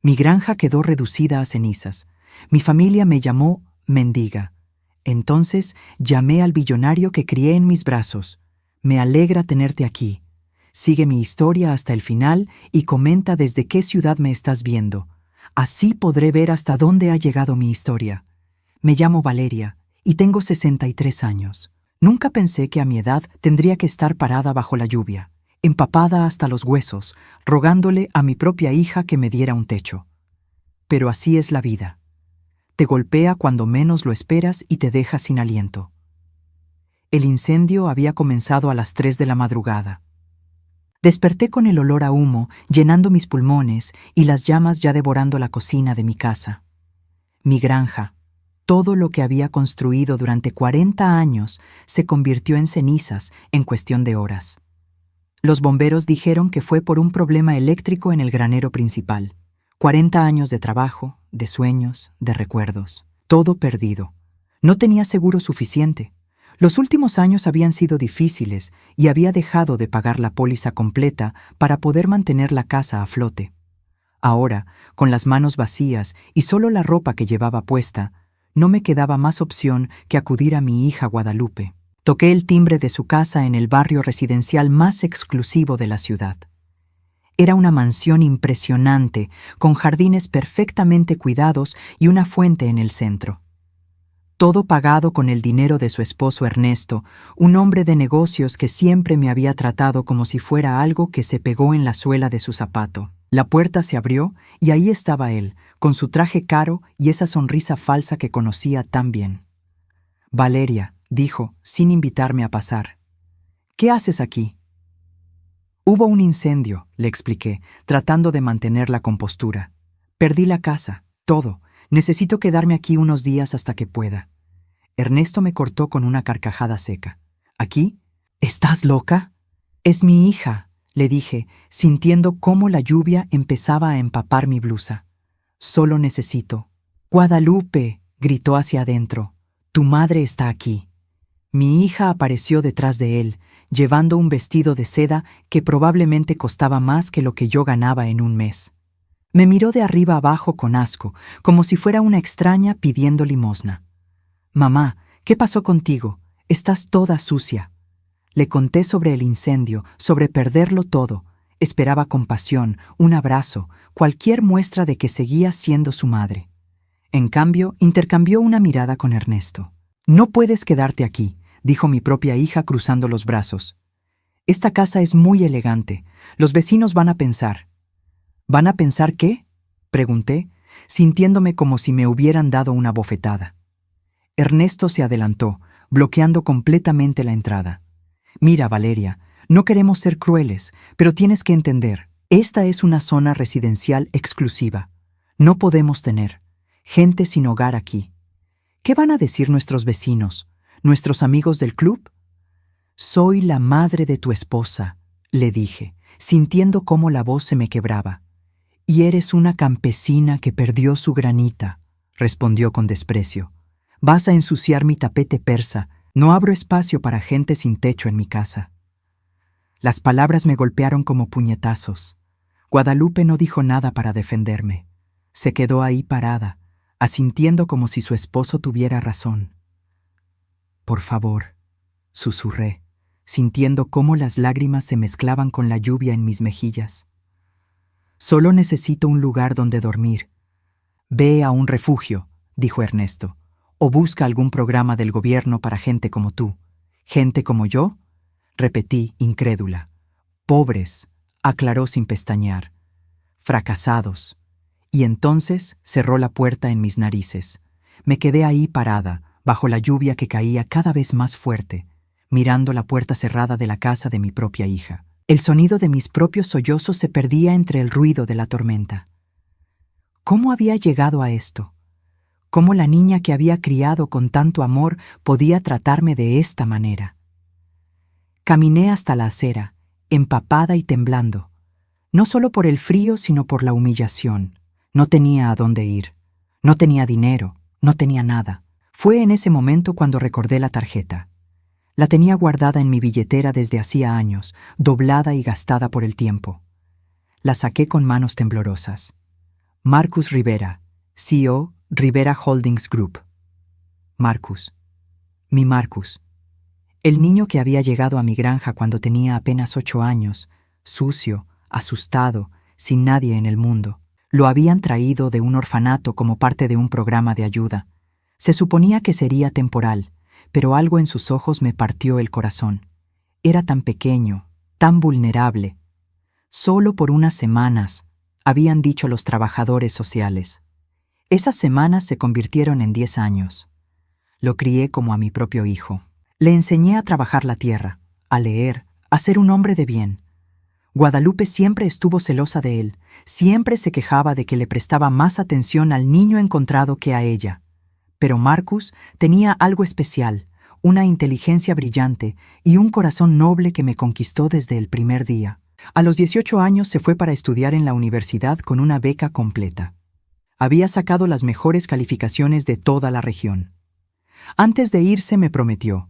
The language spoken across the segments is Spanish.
Mi granja quedó reducida a cenizas. Mi familia me llamó mendiga. Entonces llamé al billonario que crié en mis brazos. Me alegra tenerte aquí. Sigue mi historia hasta el final y comenta desde qué ciudad me estás viendo. Así podré ver hasta dónde ha llegado mi historia. Me llamo Valeria y tengo 63 años. Nunca pensé que a mi edad tendría que estar parada bajo la lluvia, empapada hasta los huesos, rogándole a mi propia hija que me diera un techo. Pero así es la vida. Te golpea cuando menos lo esperas y te deja sin aliento. El incendio había comenzado a las 3 de la madrugada. Desperté con el olor a humo llenando mis pulmones y las llamas ya devorando la cocina de mi casa. Mi granja, todo lo que había construido durante 40 años, se convirtió en cenizas en cuestión de horas. Los bomberos dijeron que fue por un problema eléctrico en el granero principal. 40 años de trabajo, de sueños, de recuerdos. Todo perdido. No tenía seguro suficiente. Los últimos años habían sido difíciles y había dejado de pagar la póliza completa para poder mantener la casa a flote. Ahora, con las manos vacías y solo la ropa que llevaba puesta, no me quedaba más opción que acudir a mi hija Guadalupe. Toqué el timbre de su casa en el barrio residencial más exclusivo de la ciudad. Era una mansión impresionante, con jardines perfectamente cuidados y una fuente en el centro. Todo pagado con el dinero de su esposo Ernesto, un hombre de negocios que siempre me había tratado como si fuera algo que se pegó en la suela de su zapato. La puerta se abrió y ahí estaba él, con su traje caro y esa sonrisa falsa que conocía tan bien. «Valeria», dijo, sin invitarme a pasar. «¿Qué haces aquí?» «Hubo un incendio», le expliqué, tratando de mantener la compostura. «Perdí la casa, todo. Necesito quedarme aquí unos días hasta que pueda». Ernesto me cortó con una carcajada seca. «¿Aquí? ¿Estás loca?» «Es mi hija», le dije, sintiendo cómo la lluvia empezaba a empapar mi blusa. «Solo necesito». «Guadalupe», gritó hacia adentro, «tu madre está aquí». Mi hija apareció detrás de él, llevando un vestido de seda que probablemente costaba más que lo que yo ganaba en un mes. Me miró de arriba abajo con asco, como si fuera una extraña pidiendo limosna. «Mamá, ¿qué pasó contigo? Estás toda sucia». Le conté sobre el incendio, sobre perderlo todo. Esperaba compasión, un abrazo, cualquier muestra de que seguía siendo su madre. En cambio, intercambió una mirada con Ernesto. «No puedes quedarte aquí», dijo mi propia hija cruzando los brazos. «Esta casa es muy elegante. Los vecinos van a pensar». «¿Van a pensar qué?», pregunté, sintiéndome como si me hubieran dado una bofetada. Ernesto se adelantó, bloqueando completamente la entrada. «Mira, Valeria, no queremos ser crueles, pero tienes que entender, esta es una zona residencial exclusiva. No podemos tener gente sin hogar aquí. ¿Qué van a decir nuestros vecinos, nuestros amigos del club?» «Soy la madre de tu esposa», le dije, sintiendo cómo la voz se me quebraba. «Y eres una campesina que perdió su granita», respondió con desprecio. «Vas a ensuciar mi tapete persa. No abro espacio para gente sin techo en mi casa». Las palabras me golpearon como puñetazos. Guadalupe no dijo nada para defenderme. Se quedó ahí parada, asintiendo como si su esposo tuviera razón. «Por favor», susurré, sintiendo cómo las lágrimas se mezclaban con la lluvia en mis mejillas. «Solo necesito un lugar donde dormir». «Ve a un refugio», dijo Ernesto, «o busca algún programa del gobierno para gente como tú». «¿Gente como yo?», repetí, incrédula. «Pobres», aclaró sin pestañear. «Fracasados». Y entonces cerró la puerta en mis narices. Me quedé ahí parada, bajo la lluvia que caía cada vez más fuerte, mirando la puerta cerrada de la casa de mi propia hija. El sonido de mis propios sollozos se perdía entre el ruido de la tormenta. ¿Cómo había llegado a esto? ¿Cómo la niña que había criado con tanto amor podía tratarme de esta manera? Caminé hasta la acera, empapada y temblando. No solo por el frío, sino por la humillación. No tenía a dónde ir. No tenía dinero. No tenía nada. Fue en ese momento cuando recordé la tarjeta. La tenía guardada en mi billetera desde hacía años, doblada y gastada por el tiempo. La saqué con manos temblorosas. Marcus Rivera, CEO, Rivera Holdings Group. Marcus. Mi Marcus. El niño que había llegado a mi granja cuando tenía apenas 8 años, sucio, asustado, sin nadie en el mundo. Lo habían traído de un orfanato como parte de un programa de ayuda. Se suponía que sería temporal, pero algo en sus ojos me partió el corazón. Era tan pequeño, tan vulnerable. Solo por unas semanas, habían dicho los trabajadores sociales. Esas semanas se convirtieron en 10 años. Lo crié como a mi propio hijo. Le enseñé a trabajar la tierra, a leer, a ser un hombre de bien. Guadalupe siempre estuvo celosa de él, siempre se quejaba de que le prestaba más atención al niño encontrado que a ella. Pero Marcus tenía algo especial, una inteligencia brillante y un corazón noble que me conquistó desde el primer día. A los 18 años se fue para estudiar en la universidad con una beca completa. Había sacado las mejores calificaciones de toda la región. Antes de irse me prometió: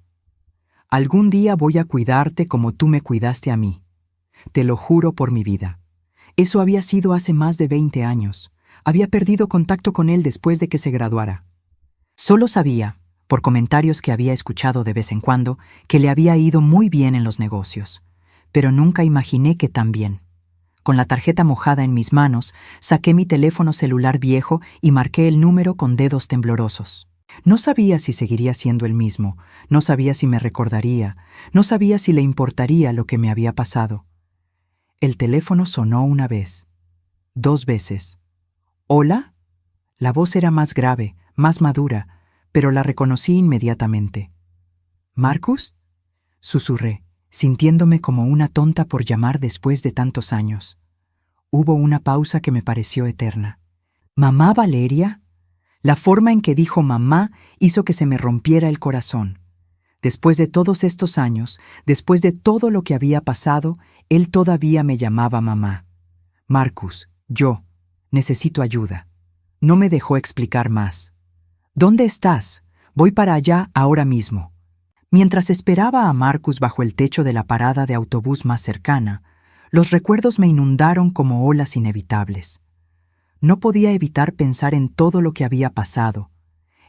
«Algún día voy a cuidarte como tú me cuidaste a mí. Te lo juro por mi vida». Eso había sido hace más de 20 años. Había perdido contacto con él después de que se graduara. Solo sabía, por comentarios que había escuchado de vez en cuando, que le había ido muy bien en los negocios. Pero nunca imaginé que tan bien. Con la tarjeta mojada en mis manos, saqué mi teléfono celular viejo y marqué el número con dedos temblorosos. No sabía si seguiría siendo el mismo, no sabía si me recordaría, no sabía si le importaría lo que me había pasado. El teléfono sonó una vez, 2 veces. ¿Hola? La voz era más grave, más madura, pero la reconocí inmediatamente. ¿Marcus?, susurré, sintiéndome como una tonta por llamar después de tantos años. Hubo una pausa que me pareció eterna. ¿Mamá Valeria? La forma en que dijo mamá hizo que se me rompiera el corazón. Después de todos estos años, después de todo lo que había pasado, él todavía me llamaba mamá. Marcus, yo necesito ayuda. No me dejó explicar más. ¿Dónde estás? Voy para allá ahora mismo. Mientras esperaba a Marcus bajo el techo de la parada de autobús más cercana, los recuerdos me inundaron como olas inevitables. No podía evitar pensar en todo lo que había pasado,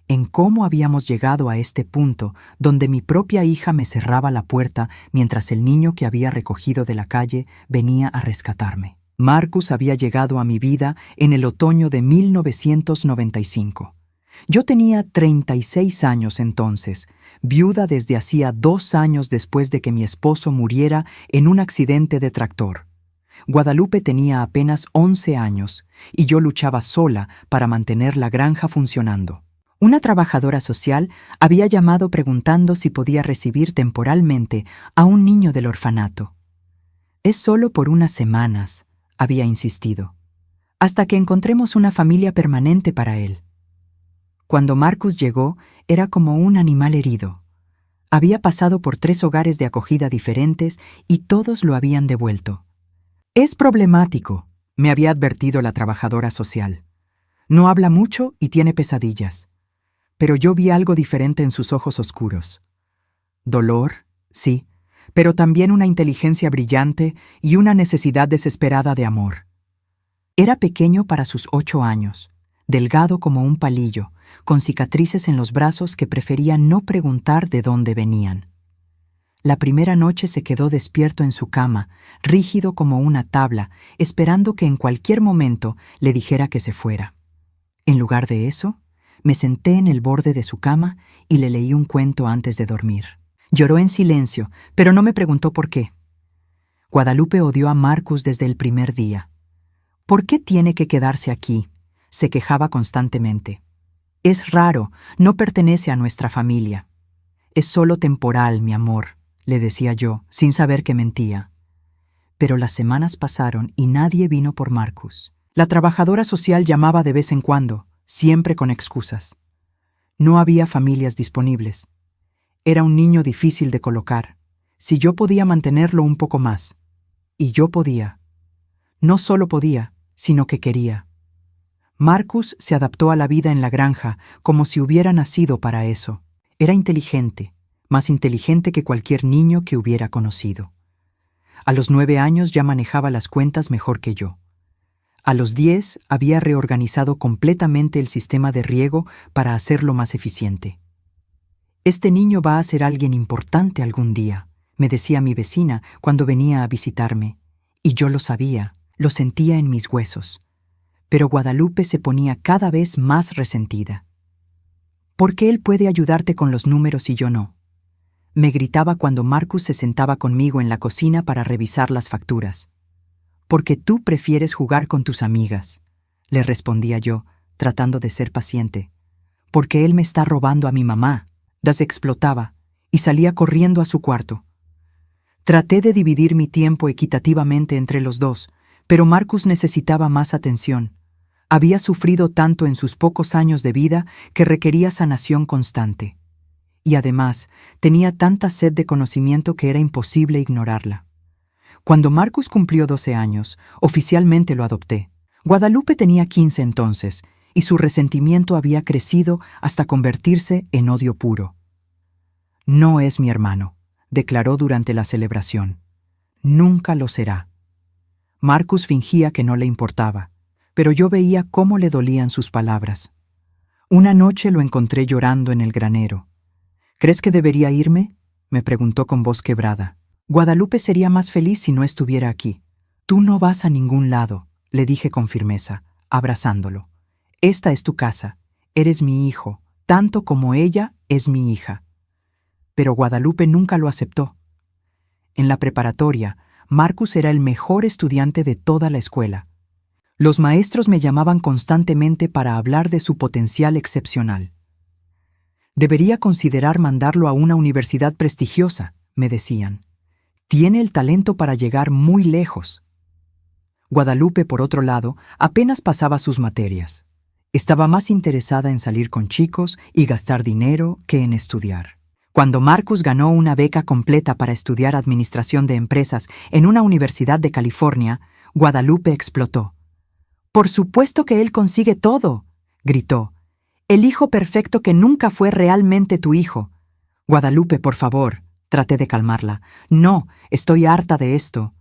en cómo habíamos llegado a este punto donde mi propia hija me cerraba la puerta mientras el niño que había recogido de la calle venía a rescatarme. Marcus había llegado a mi vida en el otoño de 1995. Yo tenía 36 años entonces, viuda desde hacía 2 años después de que mi esposo muriera en un accidente de tractor. Guadalupe tenía apenas 11 años y yo luchaba sola para mantener la granja funcionando. Una trabajadora social había llamado preguntando si podía recibir temporalmente a un niño del orfanato. «Es solo por unas semanas», había insistido, «hasta que encontremos una familia permanente para él». Cuando Marcus llegó, era como un animal herido. Había pasado por 3 hogares de acogida diferentes y todos lo habían devuelto. «Es problemático», me había advertido la trabajadora social. «No habla mucho y tiene pesadillas». Pero yo vi algo diferente en sus ojos oscuros. Dolor, sí, pero también una inteligencia brillante y una necesidad desesperada de amor. Era pequeño para sus 8 años, delgado como un palillo, con cicatrices en los brazos que prefería no preguntar de dónde venían. La primera noche se quedó despierto en su cama, rígido como una tabla, esperando que en cualquier momento le dijera que se fuera. En lugar de eso, me senté en el borde de su cama y le leí un cuento antes de dormir. Lloró en silencio, pero no me preguntó por qué. Guadalupe odió a Marcus desde el primer día. «¿Por qué tiene que quedarse aquí?», se quejaba constantemente. «Es raro, no pertenece a nuestra familia». «Es solo temporal, mi amor», le decía yo, sin saber que mentía. Pero las semanas pasaron y nadie vino por Marcus. La trabajadora social llamaba de vez en cuando, siempre con excusas. No había familias disponibles. Era un niño difícil de colocar. Si yo podía mantenerlo un poco más. Y yo podía. No solo podía, sino que quería. Marcus se adaptó a la vida en la granja como si hubiera nacido para eso. Era inteligente, más inteligente que cualquier niño que hubiera conocido. A los 9 años ya manejaba las cuentas mejor que yo. A los 10 había reorganizado completamente el sistema de riego para hacerlo más eficiente. Este niño va a ser alguien importante algún día, me decía mi vecina cuando venía a visitarme, y yo lo sabía, lo sentía en mis huesos. Pero Guadalupe se ponía cada vez más resentida. ¿Por qué él puede ayudarte con los números y yo no? Me gritaba cuando Marcus se sentaba conmigo en la cocina para revisar las facturas. Porque tú prefieres jugar con tus amigas, le respondía yo, tratando de ser paciente. Porque él me está robando a mi mamá. Las explotaba y salía corriendo a su cuarto. Traté de dividir mi tiempo equitativamente entre los dos, pero Marcus necesitaba más atención. Había sufrido tanto en sus pocos años de vida que requería sanación constante. Y además, tenía tanta sed de conocimiento que era imposible ignorarla. Cuando Marcus cumplió 12 años, oficialmente lo adopté. Guadalupe tenía 15 entonces, y su resentimiento había crecido hasta convertirse en odio puro. No es mi hermano, declaró durante la celebración. Nunca lo será. Marcus fingía que no le importaba, pero yo veía cómo le dolían sus palabras. Una noche lo encontré llorando en el granero. ¿Crees que debería irme?, me preguntó con voz quebrada. Guadalupe sería más feliz si no estuviera aquí. Tú no vas a ningún lado, le dije con firmeza, abrazándolo. Esta es tu casa, eres mi hijo, tanto como ella es mi hija. Pero Guadalupe nunca lo aceptó. En la preparatoria, Marcus era el mejor estudiante de toda la escuela. Los maestros me llamaban constantemente para hablar de su potencial excepcional. Debería considerar mandarlo a una universidad prestigiosa, me decían. Tiene el talento para llegar muy lejos. Guadalupe, por otro lado, apenas pasaba sus materias. Estaba más interesada en salir con chicos y gastar dinero que en estudiar. Cuando Marcus ganó una beca completa para estudiar administración de empresas en una universidad de California, Guadalupe explotó. «¡Por supuesto que él consigue todo!», gritó. «El hijo perfecto que nunca fue realmente tu hijo». «Guadalupe, por favor», traté de calmarla. «No, estoy harta de esto.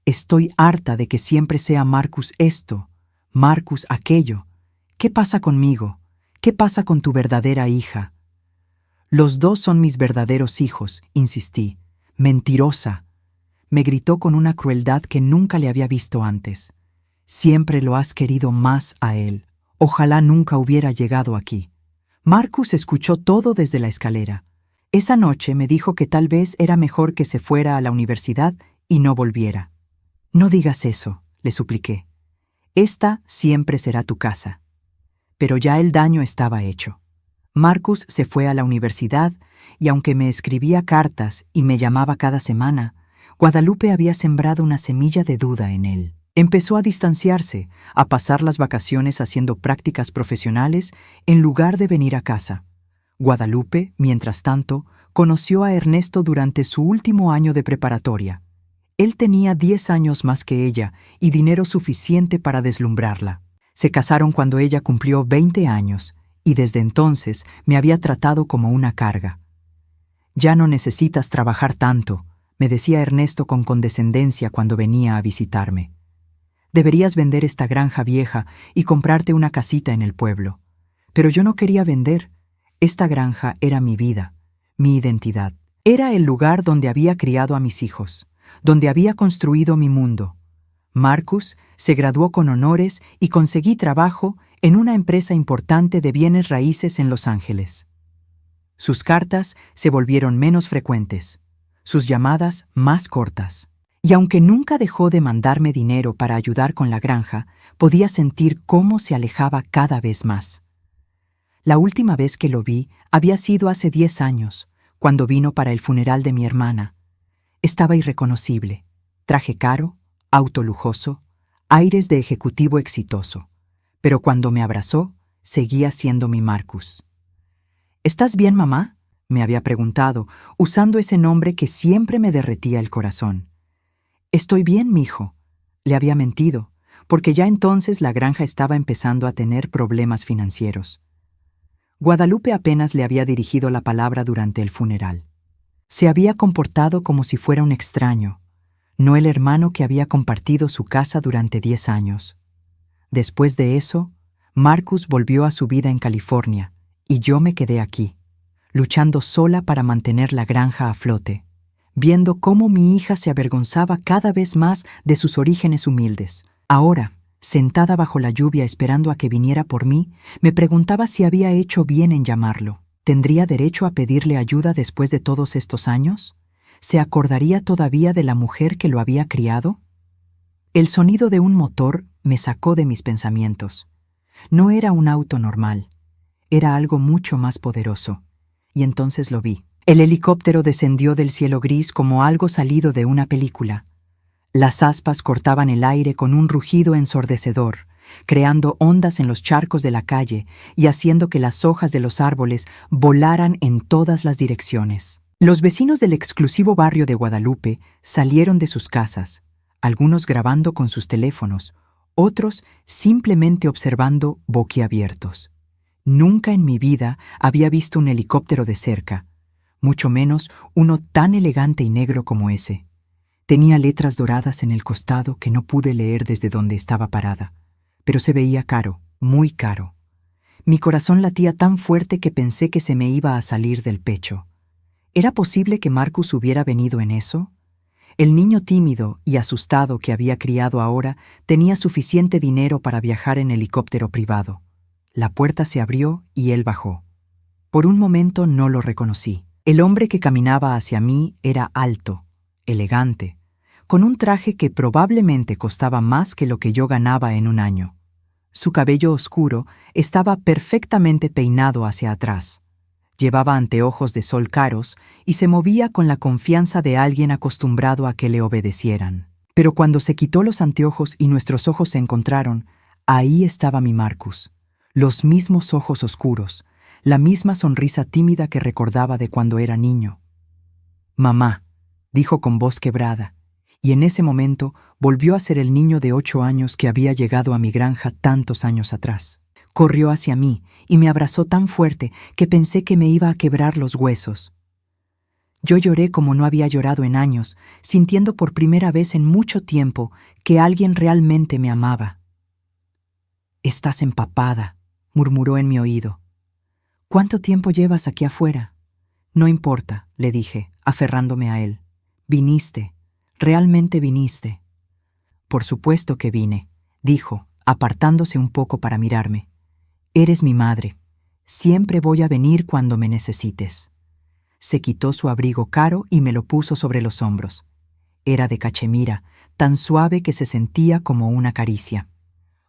Estoy harta de que siempre sea Marcus esto, Marcus aquello. ¿Qué pasa conmigo? ¿Qué pasa con tu verdadera hija?» «Los dos son mis verdaderos hijos», insistí. «Mentirosa», me gritó con una crueldad que nunca le había visto antes. «Siempre lo has querido más a él. Ojalá nunca hubiera llegado aquí». Marcus escuchó todo desde la escalera. Esa noche me dijo que tal vez era mejor que se fuera a la universidad y no volviera. «No digas eso», le supliqué. «Esta siempre será tu casa». Pero ya el daño estaba hecho. Marcus se fue a la universidad y aunque me escribía cartas y me llamaba cada semana, Guadalupe había sembrado una semilla de duda en él. Empezó a distanciarse, a pasar las vacaciones haciendo prácticas profesionales en lugar de venir a casa. Guadalupe, mientras tanto, conoció a Ernesto durante su último año de preparatoria. Él tenía 10 años más que ella y dinero suficiente para deslumbrarla. Se casaron cuando ella cumplió 20 años y desde entonces me había tratado como una carga. «Ya no necesitas trabajar tanto», me decía Ernesto con condescendencia cuando venía a visitarme. «Deberías vender esta granja vieja y comprarte una casita en el pueblo». Pero yo no quería vender. Esta granja era mi vida, mi identidad. Era el lugar donde había criado a mis hijos, donde había construido mi mundo. Marcus se graduó con honores y conseguí trabajo en una empresa importante de bienes raíces en Los Ángeles. Sus cartas se volvieron menos frecuentes, sus llamadas más cortas. Y aunque nunca dejó de mandarme dinero para ayudar con la granja, podía sentir cómo se alejaba cada vez más. La última vez que lo vi había sido hace 10 años, cuando vino para el funeral de mi hermana. Estaba irreconocible, traje caro, auto lujoso, aires de ejecutivo exitoso. Pero cuando me abrazó, seguía siendo mi Marcus. «¿Estás bien, mamá?», me había preguntado, usando ese nombre que siempre me derretía el corazón. «Estoy bien, mijo», le había mentido, porque ya entonces la granja estaba empezando a tener problemas financieros. Guadalupe apenas le había dirigido la palabra durante el funeral. Se había comportado como si fuera un extraño, no el hermano que había compartido su casa durante 10 años. Después de eso, Marcus volvió a su vida en California y yo me quedé aquí, luchando sola para mantener la granja a flote, viendo cómo mi hija se avergonzaba cada vez más de sus orígenes humildes. Ahora, sentada bajo la lluvia esperando a que viniera por mí, me preguntaba si había hecho bien en llamarlo. ¿Tendría derecho a pedirle ayuda después de todos estos años? ¿Se acordaría todavía de la mujer que lo había criado? El sonido de un motor me sacó de mis pensamientos. No era un auto normal, era algo mucho más poderoso. Y entonces lo vi. El helicóptero descendió del cielo gris como algo salido de una película. Las aspas cortaban el aire con un rugido ensordecedor, creando ondas en los charcos de la calle y haciendo que las hojas de los árboles volaran en todas las direcciones. Los vecinos del exclusivo barrio de Guadalupe salieron de sus casas, algunos grabando con sus teléfonos, otros simplemente observando boquiabiertos. Nunca en mi vida había visto un helicóptero de cerca, mucho menos uno tan elegante y negro como ese. Tenía letras doradas en el costado que no pude leer desde donde estaba parada, pero se veía caro, muy caro. Mi corazón latía tan fuerte que pensé que se me iba a salir del pecho. ¿Era posible que Marcus hubiera venido en eso? El niño tímido y asustado que había criado ahora tenía suficiente dinero para viajar en helicóptero privado. La puerta se abrió y él bajó. Por un momento no lo reconocí. El hombre que caminaba hacia mí era alto, elegante, con un traje que probablemente costaba más que lo que yo ganaba en un año. Su cabello oscuro estaba perfectamente peinado hacia atrás. Llevaba anteojos de sol caros y se movía con la confianza de alguien acostumbrado a que le obedecieran. Pero cuando se quitó los anteojos y nuestros ojos se encontraron, ahí estaba mi Marcus. Los mismos ojos oscuros, la misma sonrisa tímida que recordaba de cuando era niño. «Mamá», dijo con voz quebrada, y en ese momento volvió a ser el niño de 8 años que había llegado a mi granja tantos años atrás. Corrió hacia mí y me abrazó tan fuerte que pensé que me iba a quebrar los huesos. Yo lloré como no había llorado en años, sintiendo por primera vez en mucho tiempo que alguien realmente me amaba. «Estás empapada», murmuró en mi oído. «¿Cuánto tiempo llevas aquí afuera?» «No importa», le dije, aferrándome a él. «Viniste, realmente viniste». «Por supuesto que vine», dijo, apartándose un poco para mirarme. «Eres mi madre. Siempre voy a venir cuando me necesites». Se quitó su abrigo caro y me lo puso sobre los hombros. Era de cachemira, tan suave que se sentía como una caricia.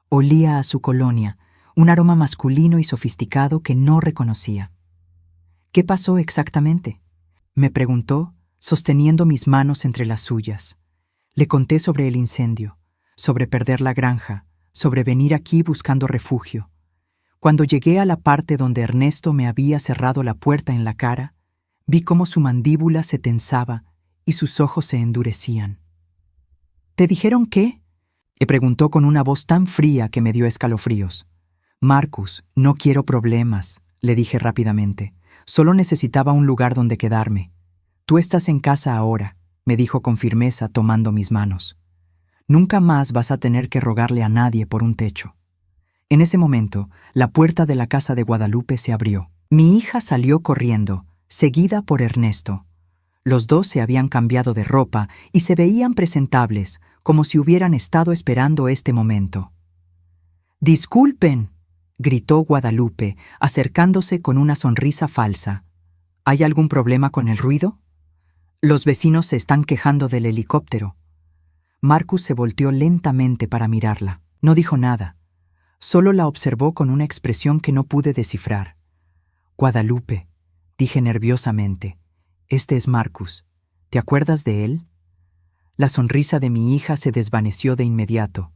Olía a su colonia, un aroma masculino y sofisticado que no reconocía. «¿Qué pasó exactamente?», me preguntó, sosteniendo mis manos entre las suyas. Le conté sobre el incendio, sobre perder la granja, sobre venir aquí buscando refugio. Cuando llegué a la parte donde Ernesto me había cerrado la puerta en la cara, vi cómo su mandíbula se tensaba y sus ojos se endurecían. «¿Te dijeron qué?», me preguntó con una voz tan fría que me dio escalofríos. «Marcus, no quiero problemas», le dije rápidamente. «Solo necesitaba un lugar donde quedarme». «Tú estás en casa ahora», me dijo con firmeza tomando mis manos. «Nunca más vas a tener que rogarle a nadie por un techo». En ese momento, la puerta de la casa de Guadalupe se abrió. Mi hija salió corriendo, seguida por Ernesto. Los dos se habían cambiado de ropa y se veían presentables, como si hubieran estado esperando este momento. «¡Disculpen!», gritó Guadalupe, acercándose con una sonrisa falsa. «¿Hay algún problema con el ruido? Los vecinos se están quejando del helicóptero». Marcus se volteó lentamente para mirarla. No dijo nada. Solo la observó con una expresión que no pude descifrar. «Guadalupe», dije nerviosamente, «este es Marcus. ¿Te acuerdas de él?». La sonrisa de mi hija se desvaneció de inmediato.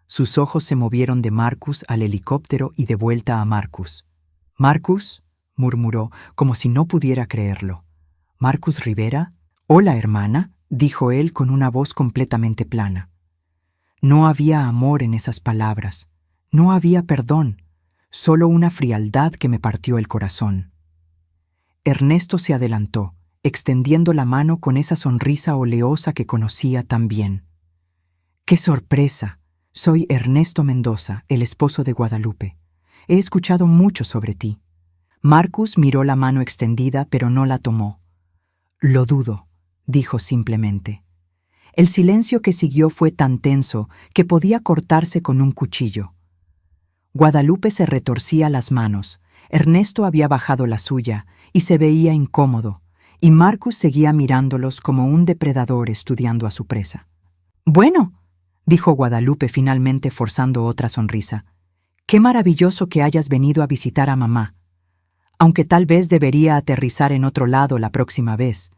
Sus ojos se movieron de Marcus al helicóptero y de vuelta a Marcus. «¿Marcus?», murmuró, como si no pudiera creerlo. «¿Marcus Rivera? Hola, hermana», dijo él con una voz completamente plana. No había amor en esas palabras. No había perdón, solo una frialdad que me partió el corazón. Ernesto se adelantó, extendiendo la mano con esa sonrisa oleosa que conocía tan bien. ¡Qué sorpresa! Soy Ernesto Mendoza, el esposo de Guadalupe. He escuchado mucho sobre ti. Marcus miró la mano extendida, pero no la tomó. Lo dudo, dijo simplemente. El silencio que siguió fue tan tenso que podía cortarse con un cuchillo. Guadalupe se retorcía las manos. Ernesto había bajado la suya y se veía incómodo, y Marcus seguía mirándolos como un depredador estudiando a su presa. «Bueno», dijo Guadalupe finalmente forzando otra sonrisa, «qué maravilloso que hayas venido a visitar a mamá. Aunque tal vez debería aterrizar en otro lado la próxima vez.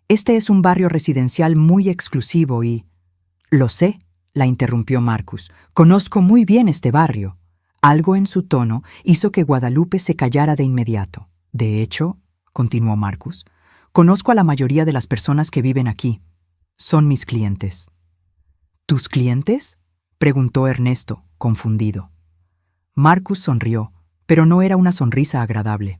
Este es un barrio residencial muy exclusivo y...» «Lo sé», la interrumpió Marcus. «Conozco muy bien este barrio». Algo en su tono hizo que Guadalupe se callara de inmediato. «De hecho», continuó Marcus, «conozco a la mayoría de las personas que viven aquí. Son mis clientes». «¿Tus clientes?», preguntó Ernesto, confundido. Marcus sonrió, pero no era una sonrisa agradable.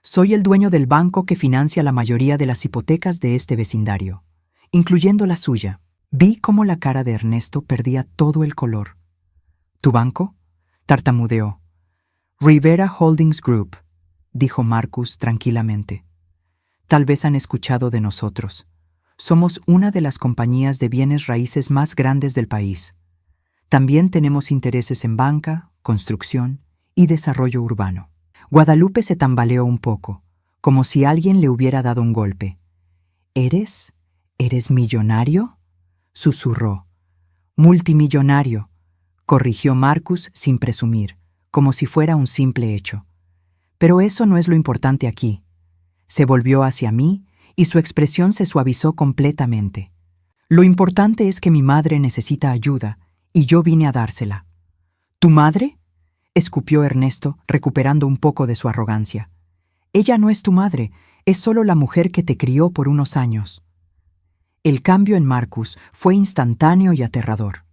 «Soy el dueño del banco que financia la mayoría de las hipotecas de este vecindario, incluyendo la suya». Vi cómo la cara de Ernesto perdía todo el color. «¿Tu banco?», tartamudeó. «Rivera Holdings Group», dijo Marcus tranquilamente. «Tal vez han escuchado de nosotros. Somos una de las compañías de bienes raíces más grandes del país. También tenemos intereses en banca, construcción y desarrollo urbano». Guadalupe se tambaleó un poco, como si alguien le hubiera dado un golpe. ¿Eres millonario?», susurró. «Multimillonario», corrigió Marcus sin presumir, como si fuera un simple hecho. «Pero eso no es lo importante aquí». Se volvió hacia mí y su expresión se suavizó completamente. «Lo importante es que mi madre necesita ayuda y yo vine a dársela». «¿Tu madre?», escupió Ernesto, recuperando un poco de su arrogancia. «Ella no es tu madre, es solo la mujer que te crió por unos años». El cambio en Marcus fue instantáneo y aterrador.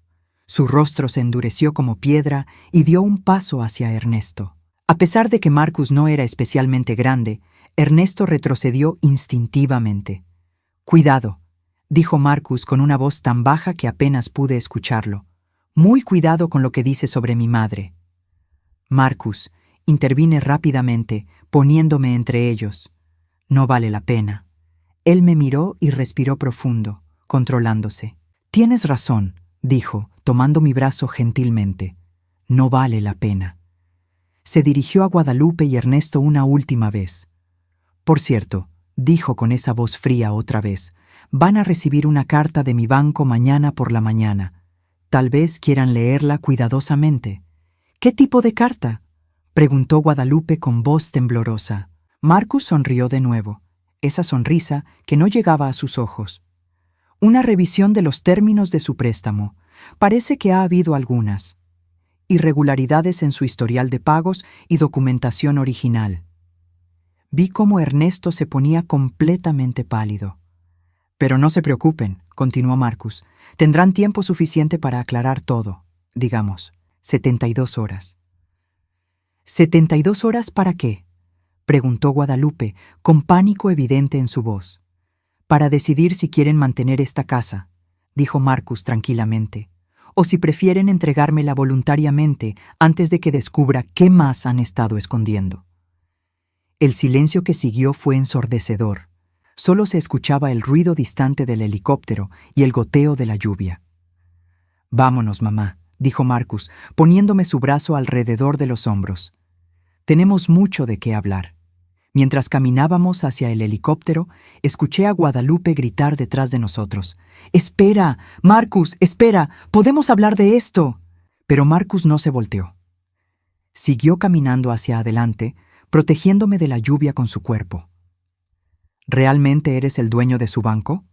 Su rostro se endureció como piedra y dio un paso hacia Ernesto. A pesar de que Marcus no era especialmente grande, Ernesto retrocedió instintivamente. «Cuidado», dijo Marcus con una voz tan baja que apenas pude escucharlo. «Muy cuidado con lo que dice sobre mi madre». «Marcus», intervine rápidamente, poniéndome entre ellos. «No vale la pena». Él me miró y respiró profundo, controlándose. «Tienes razón», dijo, tomando mi brazo gentilmente. «No vale la pena». Se dirigió a Guadalupe y Ernesto una última vez. «Por cierto», dijo con esa voz fría otra vez, «van a recibir una carta de mi banco mañana por la mañana. Tal vez quieran leerla cuidadosamente». «¿Qué tipo de carta?», preguntó Guadalupe con voz temblorosa. Marcus sonrió de nuevo, esa sonrisa que no llegaba a sus ojos. «Una revisión de los términos de su préstamo. Parece que ha habido algunas irregularidades en su historial de pagos y documentación original». Vi cómo Ernesto se ponía completamente pálido. «Pero no se preocupen», continuó Marcus. «Tendrán tiempo suficiente para aclarar todo. Digamos, 72 horas». «¿72 horas para qué?», preguntó Guadalupe, con pánico evidente en su voz. «Para decidir si quieren mantener esta casa», dijo Marcus tranquilamente, «o si prefieren entregármela voluntariamente antes de que descubra qué más han estado escondiendo». El silencio que siguió fue ensordecedor. Solo se escuchaba el ruido distante del helicóptero y el goteo de la lluvia. «Vámonos, mamá», dijo Marcus, poniéndome su brazo alrededor de los hombros. «Tenemos mucho de qué hablar». Mientras caminábamos hacia el helicóptero, escuché a Guadalupe gritar detrás de nosotros. «¡Espera! ¡Marcus, espera! ¡Podemos hablar de esto!». Pero Marcus no se volteó. Siguió caminando hacia adelante, protegiéndome de la lluvia con su cuerpo. «¿Realmente eres el dueño de su banco?»,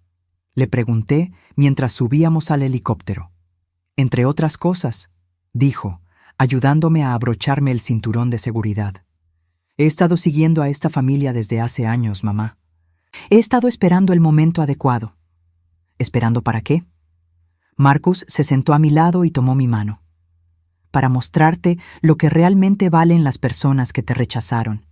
le pregunté mientras subíamos al helicóptero. «Entre otras cosas», dijo, ayudándome a abrocharme el cinturón de seguridad. «He estado siguiendo a esta familia desde hace años, mamá. He estado esperando el momento adecuado». «¿Esperando para qué?». Marcus se sentó a mi lado y tomó mi mano. «Para mostrarte lo que realmente valen las personas que te rechazaron.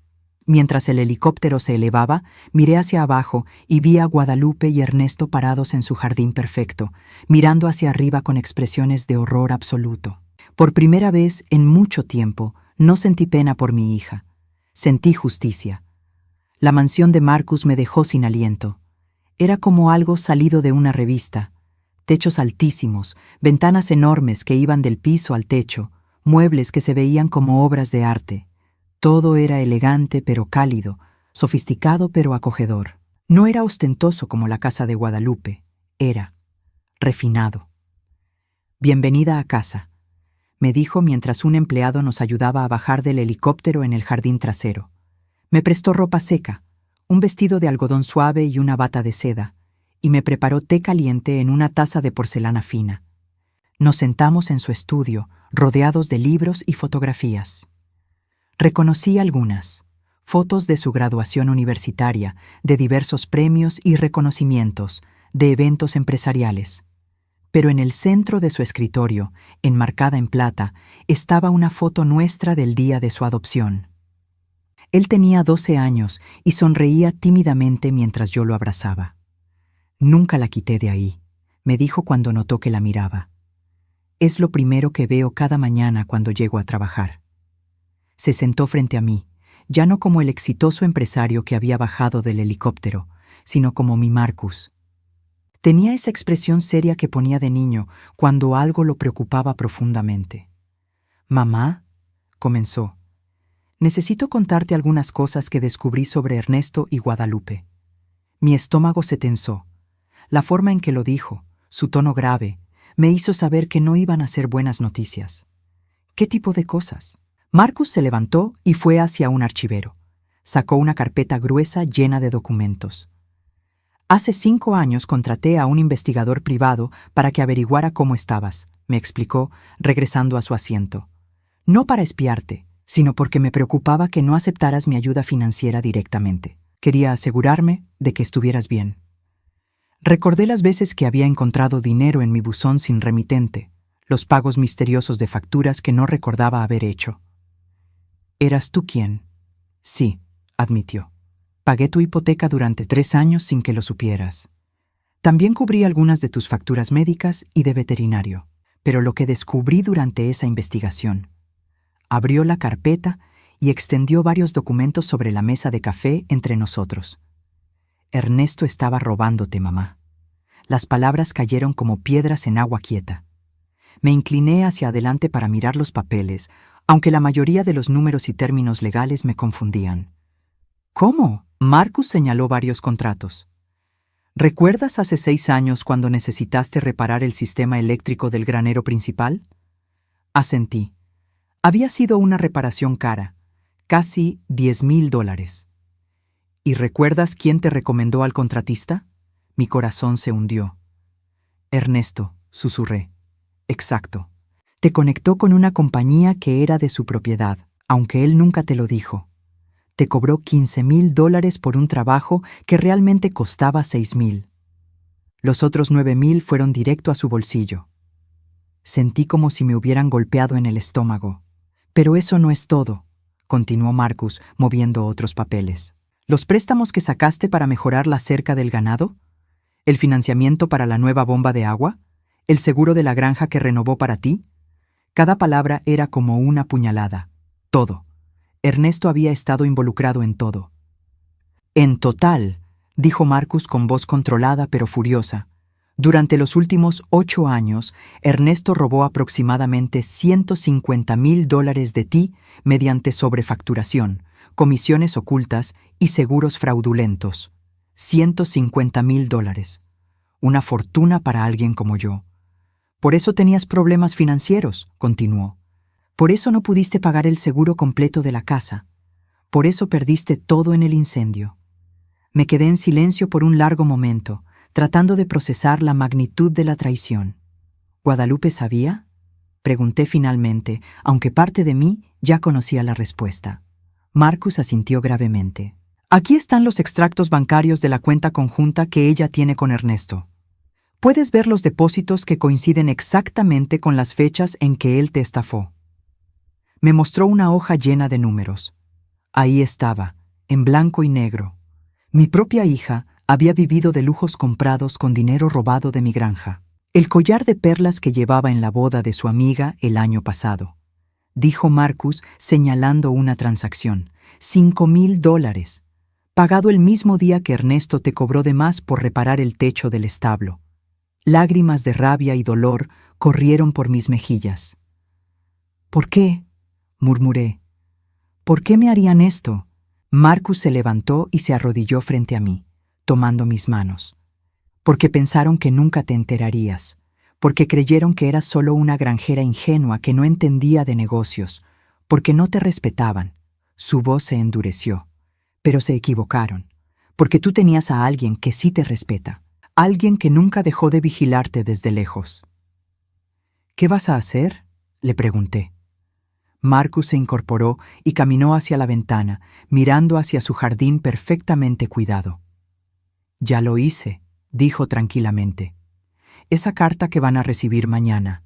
Mientras el helicóptero se elevaba, miré hacia abajo y vi a Guadalupe y Ernesto parados en su jardín perfecto, mirando hacia arriba con expresiones de horror absoluto. Por primera vez en mucho tiempo, no sentí pena por mi hija. Sentí justicia. La mansión de Marcus me dejó sin aliento. Era como algo salido de una revista. Techos altísimos, ventanas enormes que iban del piso al techo, muebles que se veían como obras de arte. Todo era elegante pero cálido, sofisticado pero acogedor. No era ostentoso como la casa de Guadalupe, era refinado. «Bienvenida a casa», me dijo mientras un empleado nos ayudaba a bajar del helicóptero en el jardín trasero. Me prestó ropa seca, un vestido de algodón suave y una bata de seda, y me preparó té caliente en una taza de porcelana fina. Nos sentamos en su estudio, rodeados de libros y fotografías. Reconocí algunas, fotos de su graduación universitaria, de diversos premios y reconocimientos, de eventos empresariales. Pero en el centro de su escritorio, enmarcada en plata, estaba una foto nuestra del día de su adopción. Él tenía 12 años y sonreía tímidamente mientras yo lo abrazaba. «Nunca la quité de ahí», me dijo cuando notó que la miraba. «Es lo primero que veo cada mañana cuando llego a trabajar». Se sentó frente a mí, ya no como el exitoso empresario que había bajado del helicóptero, sino como mi Marcus. Tenía esa expresión seria que ponía de niño cuando algo lo preocupaba profundamente. «Mamá», comenzó, «necesito contarte algunas cosas que descubrí sobre Ernesto y Guadalupe». Mi estómago se tensó. La forma en que lo dijo, su tono grave, me hizo saber que no iban a ser buenas noticias. ¿Qué tipo de cosas? Marcus se levantó y fue hacia un archivero. Sacó una carpeta gruesa llena de documentos. «Hace 5 años contraté a un investigador privado para que averiguara cómo estabas», me explicó, regresando a su asiento. «No para espiarte, sino porque me preocupaba que no aceptaras mi ayuda financiera directamente. Quería asegurarme de que estuvieras bien». Recordé las veces que había encontrado dinero en mi buzón sin remitente, los pagos misteriosos de facturas que no recordaba haber hecho. «¿Eras tú quien?» «Sí», admitió. «Pagué tu hipoteca durante 3 años sin que lo supieras. También cubrí algunas de tus facturas médicas y de veterinario. Pero lo que descubrí durante esa investigación». Abrió la carpeta y extendió varios documentos sobre la mesa de café entre nosotros. «Ernesto estaba robándote, mamá». Las palabras cayeron como piedras en agua quieta. Me incliné hacia adelante para mirar los papeles, aunque la mayoría de los números y términos legales me confundían. «¿Cómo?», Marcus señaló varios contratos. «¿Recuerdas hace 6 años cuando necesitaste reparar el sistema eléctrico del granero principal?» Asentí. Había sido una reparación cara, casi $10,000. «¿Y recuerdas quién te recomendó al contratista?» Mi corazón se hundió. «Ernesto», susurré. «Exacto. Te conectó con una compañía que era de su propiedad, aunque él nunca te lo dijo. Te cobró $15,000 por un trabajo que realmente costaba $6,000. Los otros $9,000 fueron directo a su bolsillo». Sentí como si me hubieran golpeado en el estómago. «Pero eso no es todo», continuó Marcus, moviendo otros papeles. «¿Los préstamos que sacaste para mejorar la cerca del ganado? ¿El financiamiento para la nueva bomba de agua? ¿El seguro de la granja que renovó para ti?» Cada palabra era como una puñalada. Todo. Ernesto había estado involucrado en todo. «En total», dijo Marcus con voz controlada pero furiosa, «durante los últimos 8 años, Ernesto robó aproximadamente $150,000 de ti mediante sobrefacturación, comisiones ocultas y seguros fraudulentos. $150,000. Una fortuna para alguien como yo. Por eso tenías problemas financieros», continuó. «Por eso no pudiste pagar el seguro completo de la casa. Por eso perdiste todo en el incendio». Me quedé en silencio por un largo momento, tratando de procesar la magnitud de la traición. «¿Guadalupe sabía?», pregunté finalmente, aunque parte de mí ya conocía la respuesta. Marcus asintió gravemente. «Aquí están los extractos bancarios de la cuenta conjunta que ella tiene con Ernesto. Puedes ver los depósitos que coinciden exactamente con las fechas en que él te estafó». Me mostró una hoja llena de números. Ahí estaba, en blanco y negro. Mi propia hija había vivido de lujos comprados con dinero robado de mi granja. El collar de perlas que llevaba en la boda de su amiga el año pasado, dijo Marcus señalando una transacción. $5,000, pagado el mismo día que Ernesto te cobró de más por reparar el techo del establo. Lágrimas de rabia y dolor corrieron por mis mejillas. ¿Por qué?, murmuré. ¿Por qué me harían esto? Marcus se levantó y se arrodilló frente a mí, tomando mis manos. Porque pensaron que nunca te enterarías, porque creyeron que eras solo una granjera ingenua que no entendía de negocios, porque no te respetaban. Su voz se endureció. Pero se equivocaron, porque tú tenías a alguien que sí te respeta, alguien que nunca dejó de vigilarte desde lejos. ¿Qué vas a hacer?, le pregunté. Marcus se incorporó y caminó hacia la ventana, mirando hacia su jardín perfectamente cuidado. Ya lo hice, dijo tranquilamente. Esa carta que van a recibir mañana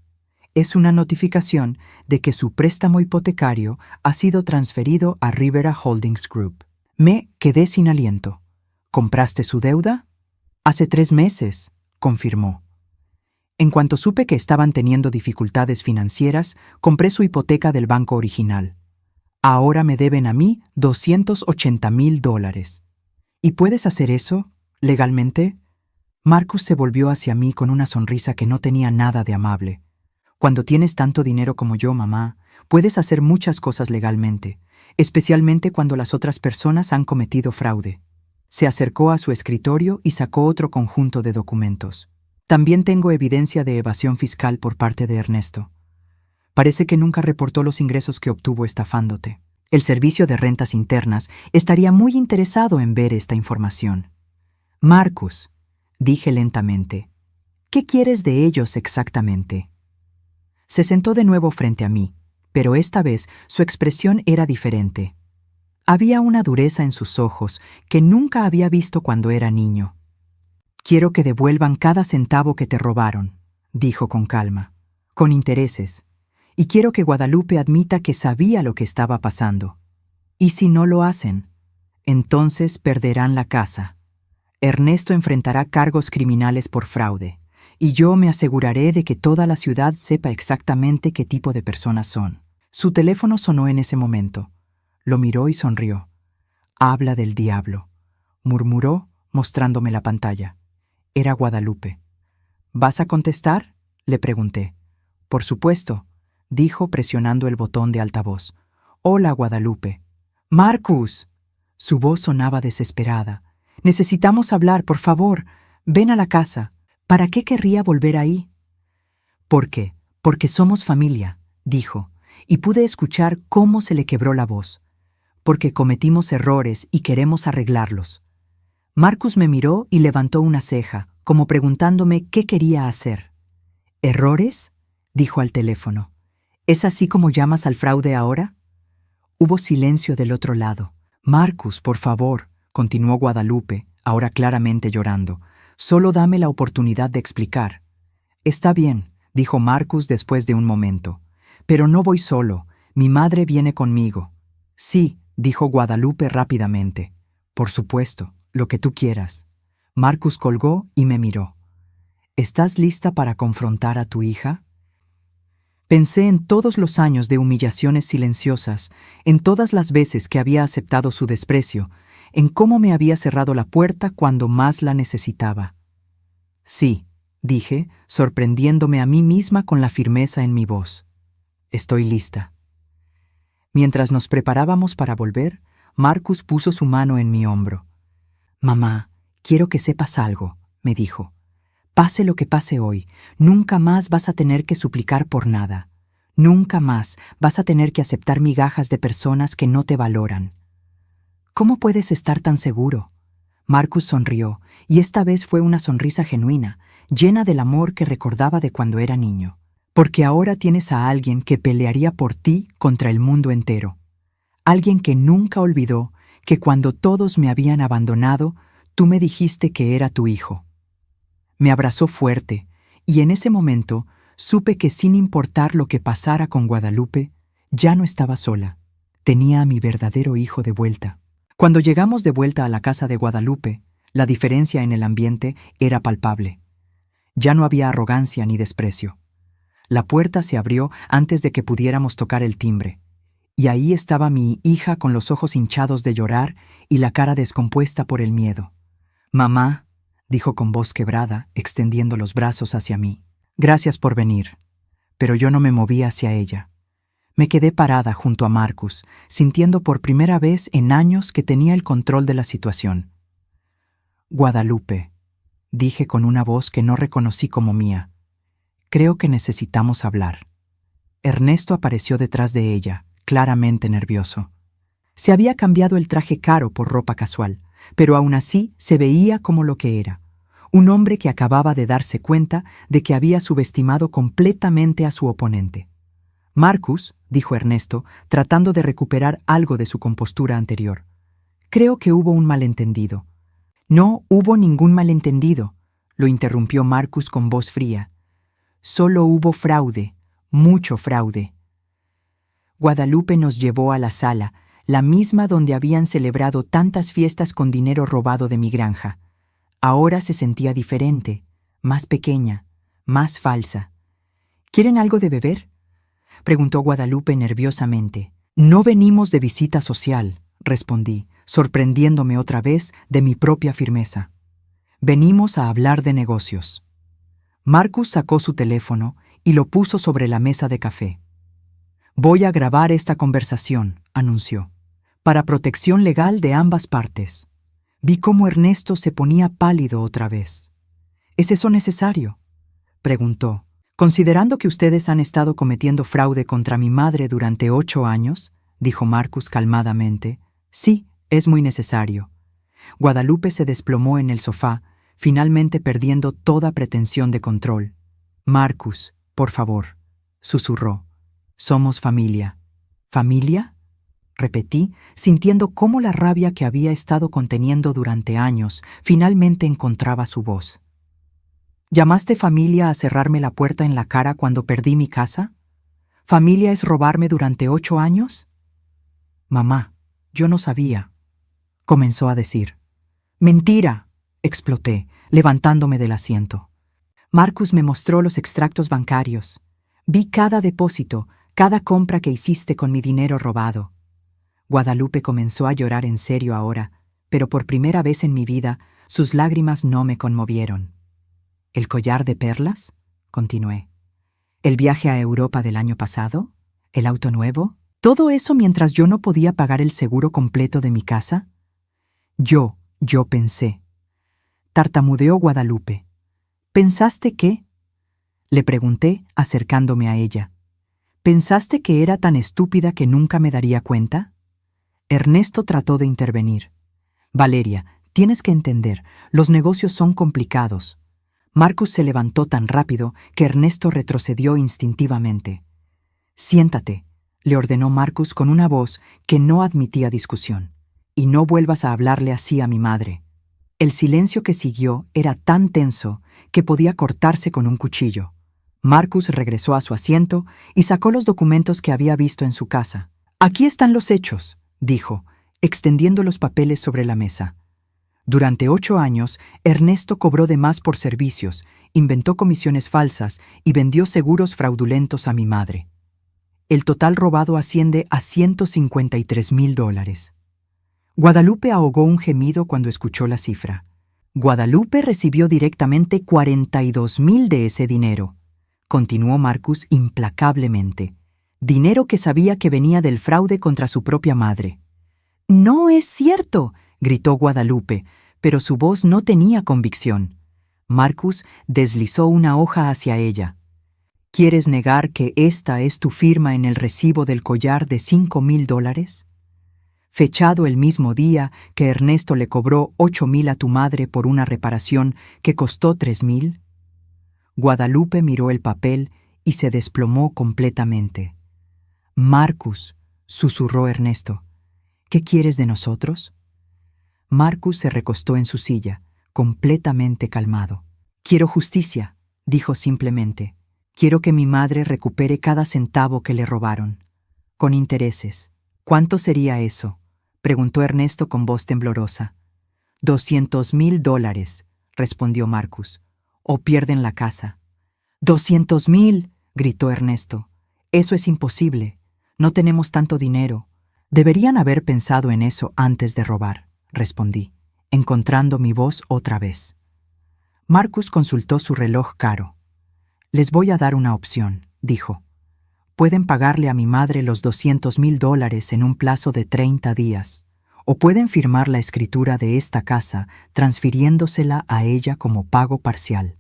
es una notificación de que su préstamo hipotecario ha sido transferido a Rivera Holdings Group. Me quedé sin aliento. ¿Compraste su deuda? Hace 3 meses, confirmó. En cuanto supe que estaban teniendo dificultades financieras, compré su hipoteca del banco original. Ahora me deben a mí $280,000. ¿Y puedes hacer eso, legalmente? Marcus se volvió hacia mí con una sonrisa que no tenía nada de amable. Cuando tienes tanto dinero como yo, mamá, puedes hacer muchas cosas legalmente, especialmente cuando las otras personas han cometido fraude. Se acercó a su escritorio y sacó otro conjunto de documentos. También tengo evidencia de evasión fiscal por parte de Ernesto. Parece que nunca reportó los ingresos que obtuvo estafándote. El Servicio de Rentas Internas estaría muy interesado en ver esta información. Marcus, dije lentamente, ¿qué quieres de ellos exactamente? Se sentó de nuevo frente a mí, pero esta vez su expresión era diferente. Había una dureza en sus ojos que nunca había visto cuando era niño. Quiero que devuelvan cada centavo que te robaron, dijo con calma, con intereses, y quiero que Guadalupe admita que sabía lo que estaba pasando. Y si no lo hacen, entonces perderán la casa. Ernesto enfrentará cargos criminales por fraude, y yo me aseguraré de que toda la ciudad sepa exactamente qué tipo de personas son. Su teléfono sonó en ese momento. Lo miró y sonrió. Habla del diablo, murmuró, mostrándome la pantalla. Era Guadalupe. ¿Vas a contestar?, le pregunté. Por supuesto, dijo presionando el botón de altavoz. Hola, Guadalupe. ¡Marcus! Su voz sonaba desesperada. Necesitamos hablar, por favor. Ven a la casa. ¿Para qué querría volver ahí? ¿Por qué? Porque somos familia, dijo, y pude escuchar cómo se le quebró la voz. Porque cometimos errores y queremos arreglarlos. Marcus me miró y levantó una ceja, como preguntándome qué quería hacer. ¿Errores?, dijo al teléfono. ¿Es así como llamas al fraude ahora? Hubo silencio del otro lado. Marcus, por favor, continuó Guadalupe, ahora claramente llorando. Solo dame la oportunidad de explicar. Está bien, dijo Marcus después de un momento. Pero no voy solo. Mi madre viene conmigo. Sí, dijo Guadalupe rápidamente. Por supuesto, lo que tú quieras. Marcus colgó y me miró. ¿Estás lista para confrontar a tu hija? Pensé en todos los años de humillaciones silenciosas, en todas las veces que había aceptado su desprecio, en cómo me había cerrado la puerta cuando más la necesitaba. Sí, dije, sorprendiéndome a mí misma con la firmeza en mi voz. Estoy lista. Mientras nos preparábamos para volver, Marcus puso su mano en mi hombro. Mamá, quiero que sepas algo, me dijo. Pase lo que pase hoy, nunca más vas a tener que suplicar por nada. Nunca más vas a tener que aceptar migajas de personas que no te valoran. ¿Cómo puedes estar tan seguro? Marcus sonrió, y esta vez fue una sonrisa genuina, llena del amor que recordaba de cuando era niño. Porque ahora tienes a alguien que pelearía por ti contra el mundo entero. Alguien que nunca olvidó que cuando todos me habían abandonado, tú me dijiste que era tu hijo. Me abrazó fuerte, y en ese momento supe que sin importar lo que pasara con Guadalupe, ya no estaba sola. Tenía a mi verdadero hijo de vuelta. Cuando llegamos de vuelta a la casa de Guadalupe, la diferencia en el ambiente era palpable. Ya no había arrogancia ni desprecio. La puerta se abrió antes de que pudiéramos tocar el timbre, y ahí estaba mi hija con los ojos hinchados de llorar y la cara descompuesta por el miedo. «Mamá», dijo con voz quebrada, extendiendo los brazos hacia mí. «Gracias por venir». Pero yo no me moví hacia ella. Me quedé parada junto a Marcus, sintiendo por primera vez en años que tenía el control de la situación. «Guadalupe», dije con una voz que no reconocí como mía. «Creo que necesitamos hablar». Ernesto apareció detrás de ella, claramente nervioso. Se había cambiado el traje caro por ropa casual, pero aún así se veía como lo que era. Un hombre que acababa de darse cuenta de que había subestimado completamente a su oponente. «Marcus», dijo Ernesto, tratando de recuperar algo de su compostura anterior. «Creo que hubo un malentendido». «No hubo ningún malentendido», lo interrumpió Marcus con voz fría. «Solo hubo fraude, mucho fraude». Guadalupe nos llevó a la sala, la misma donde habían celebrado tantas fiestas con dinero robado de mi granja. Ahora se sentía diferente, más pequeña, más falsa. «¿Quieren algo de beber?», preguntó Guadalupe nerviosamente. «No venimos de visita social», respondí, sorprendiéndome otra vez de mi propia firmeza. «Venimos a hablar de negocios». Marcus sacó su teléfono y lo puso sobre la mesa de café. «Voy a grabar esta conversación», anunció, «para protección legal de ambas partes». Vi cómo Ernesto se ponía pálido otra vez. «¿Es eso necesario?», preguntó. «Considerando que ustedes han estado cometiendo fraude contra mi madre durante 8 años», dijo Marcus calmadamente, «sí, es muy necesario». Guadalupe se desplomó en el sofá, finalmente perdiendo toda pretensión de control. «Marcus, por favor», susurró. «Somos familia». «¿Familia?», repetí, sintiendo cómo la rabia que había estado conteniendo durante años finalmente encontraba su voz. «¿Llamaste familia a cerrarme la puerta en la cara cuando perdí mi casa? ¿Familia es robarme durante 8 años?» «Mamá, yo no sabía», comenzó a decir. «¡Mentira!», exploté, levantándome del asiento. Marcus me mostró los extractos bancarios. Vi cada depósito, cada compra que hiciste con mi dinero robado. Guadalupe comenzó a llorar en serio ahora, pero por primera vez en mi vida sus lágrimas no me conmovieron. «¿El collar de perlas?», continué. «¿El viaje a Europa del año pasado? ¿El auto nuevo? ¿Todo eso mientras yo no podía pagar el seguro completo de mi casa?» Yo pensé. Tartamudeó Guadalupe. «¿Pensaste qué?», le pregunté, acercándome a ella. «¿Pensaste que era tan estúpida que nunca me daría cuenta?» Ernesto trató de intervenir. «Valeria, tienes que entender, los negocios son complicados». Marcus se levantó tan rápido que Ernesto retrocedió instintivamente. «Siéntate», le ordenó Marcus con una voz que no admitía discusión. «Y no vuelvas a hablarle así a mi madre». El silencio que siguió era tan tenso que podía cortarse con un cuchillo. Marcus regresó a su asiento y sacó los documentos que había visto en su casa. «Aquí están los hechos», dijo, extendiendo los papeles sobre la mesa. Durante 8 años, Ernesto cobró de más por servicios, inventó comisiones falsas y vendió seguros fraudulentos a mi madre. El total robado asciende a $153,000. Guadalupe ahogó un gemido cuando escuchó la cifra. Guadalupe recibió directamente 42,000 de ese dinero, continuó Marcus implacablemente. Dinero que sabía que venía del fraude contra su propia madre. «No es cierto», gritó Guadalupe, pero su voz no tenía convicción. Marcus deslizó una hoja hacia ella. «¿Quieres negar que esta es tu firma en el recibo del collar de $5,000? Fechado el mismo día que Ernesto le cobró 8,000 a tu madre por una reparación que costó 3,000. Guadalupe miró el papel y se desplomó completamente. «Marcus», susurró Ernesto, «¿qué quieres de nosotros?» Marcus se recostó en su silla, completamente calmado. «Quiero justicia», dijo simplemente. «Quiero que mi madre recupere cada centavo que le robaron. Con intereses. ¿Cuánto sería eso? preguntó Ernesto con voz temblorosa. $200,000, respondió Marcus. O pierden la casa. $200,000, gritó Ernesto. Eso es imposible. No tenemos tanto dinero. Deberían haber pensado en eso antes de robar, respondí, encontrando mi voz otra vez. Marcus consultó su reloj caro. Les voy a dar una opción, dijo. Pueden pagarle a mi madre los $200,000 en un plazo de 30 días, o pueden firmar la escritura de esta casa transfiriéndosela a ella como pago parcial.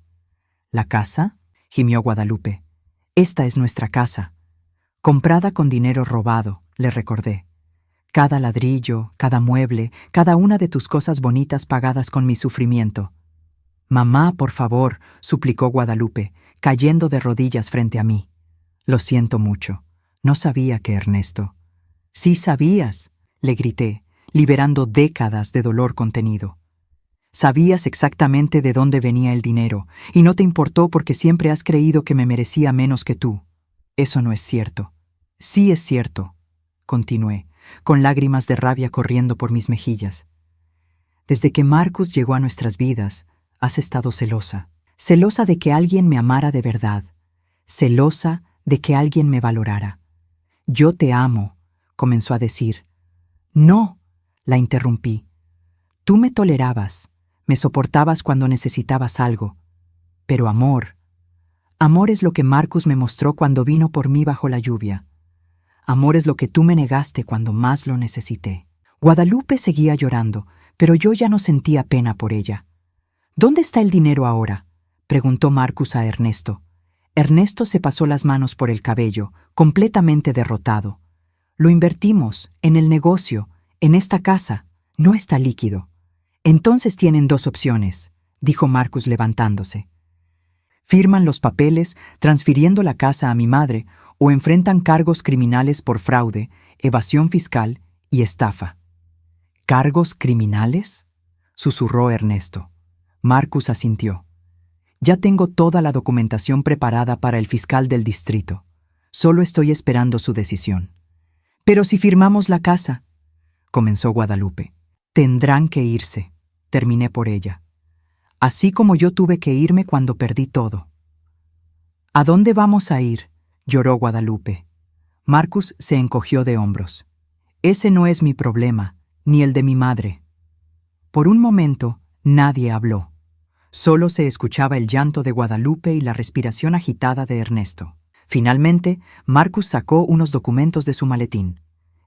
¿La casa?, gimió Guadalupe. Esta es nuestra casa. Comprada con dinero robado, le recordé. Cada ladrillo, cada mueble, cada una de tus cosas bonitas pagadas con mi sufrimiento. Mamá, por favor, suplicó Guadalupe, cayendo de rodillas frente a mí. Lo siento mucho. No sabía que Ernesto. Sí sabías, le grité, liberando décadas de dolor contenido. Sabías exactamente de dónde venía el dinero, y no te importó porque siempre has creído que me merecía menos que tú. Eso no es cierto. Sí es cierto, continué, con lágrimas de rabia corriendo por mis mejillas. Desde que Marcus llegó a nuestras vidas, has estado celosa. Celosa de que alguien me amara de verdad. Celosa de que alguien me valorara. Yo te amo, comenzó a decir. No, la interrumpí. Tú me tolerabas, me soportabas cuando necesitabas algo. Pero amor es lo que Marcus me mostró cuando vino por mí bajo la lluvia. Amor es lo que tú me negaste cuando más lo necesité. Guadalupe seguía llorando, pero yo ya no sentía pena por ella. ¿Dónde está el dinero ahora?, preguntó Marcus a Ernesto. Ernesto se pasó las manos por el cabello, completamente derrotado. Lo invertimos, en el negocio, en esta casa. No está líquido. Entonces tienen dos opciones, dijo Marcus levantándose. Firman los papeles transfiriendo la casa a mi madre o enfrentan cargos criminales por fraude, evasión fiscal y estafa. ¿Cargos criminales?, susurró Ernesto. Marcus asintió. Ya tengo toda la documentación preparada para el fiscal del distrito. Solo estoy esperando su decisión. Pero si firmamos la casa, comenzó Guadalupe. Tendrán que irse, terminé por ella. Así como yo tuve que irme cuando perdí todo. ¿A dónde vamos a ir?, lloró Guadalupe. Marcus se encogió de hombros. Ese no es mi problema, ni el de mi madre. Por un momento, nadie habló. Solo se escuchaba el llanto de Guadalupe y la respiración agitada de Ernesto. Finalmente, Marcus sacó unos documentos de su maletín.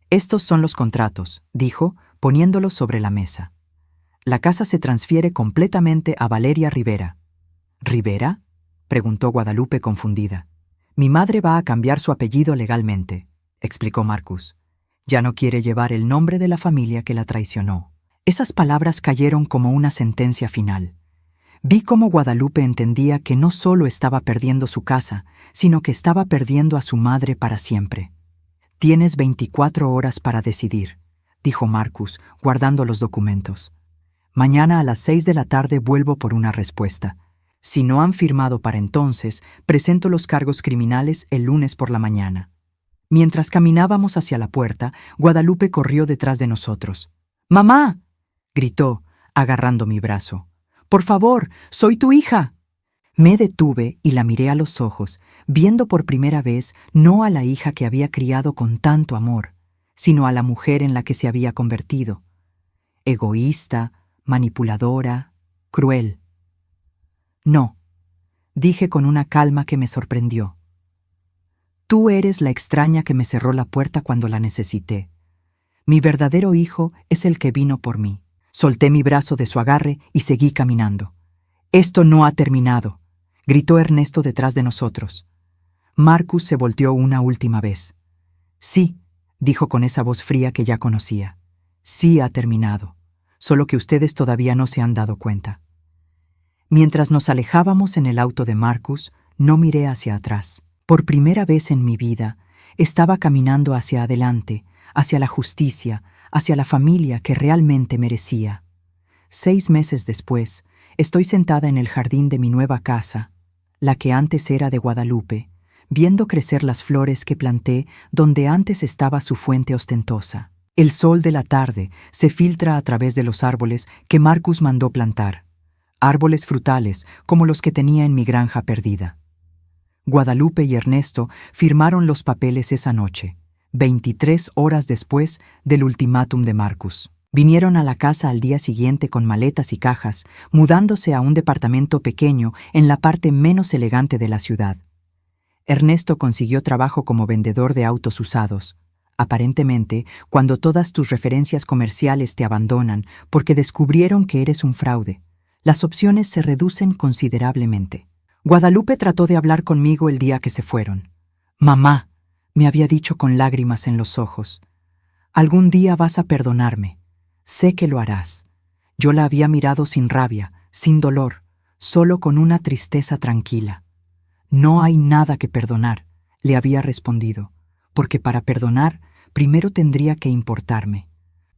Estos son los contratos, dijo, poniéndolos sobre la mesa. La casa se transfiere completamente a Valeria Rivera. ¿Rivera?, preguntó Guadalupe confundida. Mi madre va a cambiar su apellido legalmente, explicó Marcus. Ya no quiere llevar el nombre de la familia que la traicionó. Esas palabras cayeron como una sentencia final. Vi cómo Guadalupe entendía que no solo estaba perdiendo su casa, sino que estaba perdiendo a su madre para siempre. Tienes 24 horas para decidir, dijo Marcus, guardando los documentos. Mañana a las 6 de la tarde vuelvo por una respuesta. Si no han firmado para entonces, presento los cargos criminales el lunes por la mañana. Mientras caminábamos hacia la puerta, Guadalupe corrió detrás de nosotros. ¡Mamá!, gritó, agarrando mi brazo. ¡Por favor, soy tu hija! Me detuve y la miré a los ojos, viendo por primera vez no a la hija que había criado con tanto amor, sino a la mujer en la que se había convertido. Egoísta, manipuladora, cruel. No, dije con una calma que me sorprendió. Tú eres la extraña que me cerró la puerta cuando la necesité. Mi verdadero hijo es el que vino por mí. Solté mi brazo de su agarre y seguí caminando. «Esto no ha terminado», gritó Ernesto detrás de nosotros. Marcus se volteó una última vez. «Sí», dijo con esa voz fría que ya conocía. «Sí ha terminado, solo que ustedes todavía no se han dado cuenta». Mientras nos alejábamos en el auto de Marcus, no miré hacia atrás. Por primera vez en mi vida, estaba caminando hacia adelante, hacia la justicia, hacia la familia que realmente merecía. 6 meses después, estoy sentada en el jardín de mi nueva casa, la que antes era de Guadalupe, viendo crecer las flores que planté donde antes estaba su fuente ostentosa. El sol de la tarde se filtra a través de los árboles que Marcus mandó plantar, árboles frutales como los que tenía en mi granja perdida. Guadalupe y Ernesto firmaron los papeles esa noche, 23 horas después del ultimátum de Marcus. Vinieron a la casa al día siguiente con maletas y cajas, mudándose a un departamento pequeño en la parte menos elegante de la ciudad. Ernesto consiguió trabajo como vendedor de autos usados. Aparentemente, cuando todas tus referencias comerciales te abandonan porque descubrieron que eres un fraude, las opciones se reducen considerablemente. Guadalupe trató de hablar conmigo el día que se fueron. «Mamá», me había dicho con lágrimas en los ojos, «algún día vas a perdonarme. Sé que lo harás». Yo la había mirado sin rabia, sin dolor, solo con una tristeza tranquila. «No hay nada que perdonar», le había respondido, «porque para perdonar, primero tendría que importarme».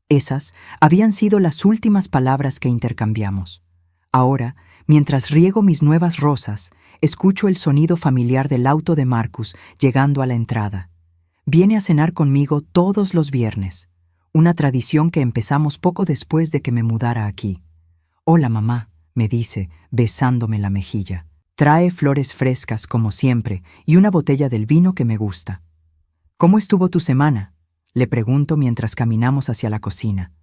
Esas habían sido las últimas palabras que intercambiamos. Ahora, mientras riego mis nuevas rosas, escucho el sonido familiar del auto de Marcus llegando a la entrada. Viene a cenar conmigo todos los viernes, una tradición que empezamos poco después de que me mudara aquí. «Hola, mamá», me dice, besándome la mejilla. Trae flores frescas, como siempre, y una botella del vino que me gusta. «¿Cómo estuvo tu semana?», le pregunto mientras caminamos hacia la cocina.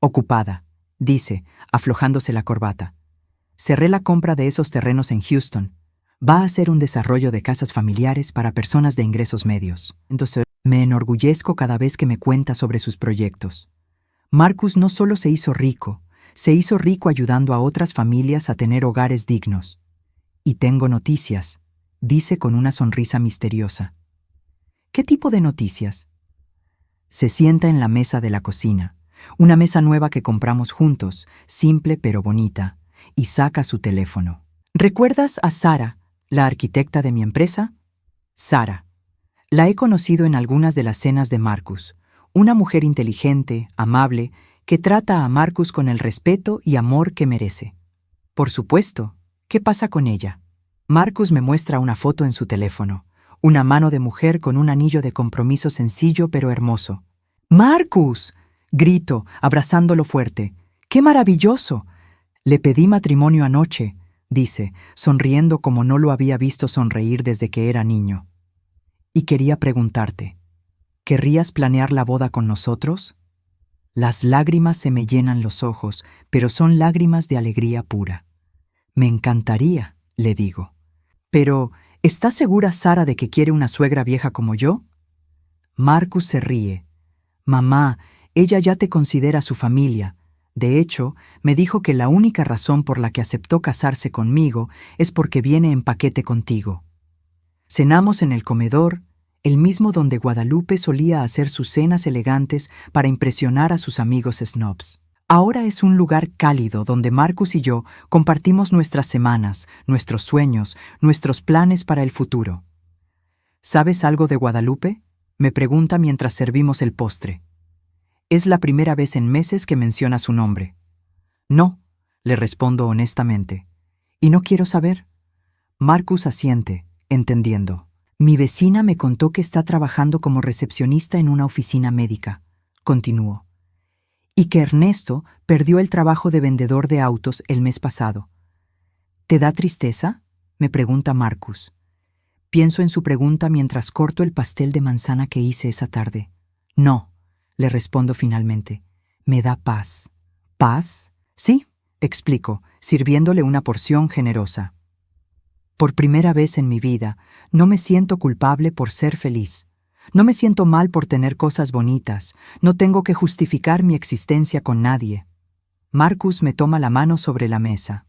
«Ocupada», dice, aflojándose la corbata. «Cerré la compra de esos terrenos en Houston. Va a ser un desarrollo de casas familiares para personas de ingresos medios. Entonces, me enorgullezco cada vez que me cuenta sobre sus proyectos. Marcus no solo se hizo rico ayudando a otras familias a tener hogares dignos. Y tengo noticias», dice con una sonrisa misteriosa. «¿Qué tipo de noticias?». Se sienta en la mesa de la cocina, una mesa nueva que compramos juntos, simple pero bonita, y saca su teléfono. «¿Recuerdas a Sara, la arquitecta de mi empresa?». Sara. La he conocido en algunas de las cenas de Marcus, una mujer inteligente, amable, que trata a Marcus con el respeto y amor que merece. «Por supuesto. ¿Qué pasa con ella?». Marcus me muestra una foto en su teléfono, una mano de mujer con un anillo de compromiso sencillo pero hermoso. «¡Marcus!», grito, abrazándolo fuerte. «¡Qué maravilloso! Le pedí matrimonio anoche», dice, sonriendo como no lo había visto sonreír desde que era niño. «Y quería preguntarte, ¿querrías planear la boda con nosotros?». Las lágrimas se me llenan los ojos, pero son lágrimas de alegría pura. «Me encantaría», le digo. «Pero, ¿estás segura, Sara, de que quiere una suegra vieja como yo?». Marcus se ríe. «Mamá, ella ya te considera su familia. De hecho, me dijo que la única razón por la que aceptó casarse conmigo es porque viene en paquete contigo». Cenamos en el comedor, el mismo donde Guadalupe solía hacer sus cenas elegantes para impresionar a sus amigos snobs. Ahora es un lugar cálido donde Marcus y yo compartimos nuestras semanas, nuestros sueños, nuestros planes para el futuro. «¿Sabes algo de Guadalupe?», me pregunta mientras servimos el postre. Es la primera vez en meses que menciona su nombre. «No», le respondo honestamente. «Y no quiero saber». Marcus asiente, entendiendo. «Mi vecina me contó que está trabajando como recepcionista en una oficina médica», continúo. «Y que Ernesto perdió el trabajo de vendedor de autos el mes pasado». «¿Te da tristeza?», me pregunta Marcus. Pienso en su pregunta mientras corto el pastel de manzana que hice esa tarde. «No», le respondo finalmente. «Me da paz». «¿Paz?». «Sí», explico, sirviéndole una porción generosa. «Por primera vez en mi vida, no me siento culpable por ser feliz. No me siento mal por tener cosas bonitas. No tengo que justificar mi existencia con nadie». Marcus me toma la mano sobre la mesa.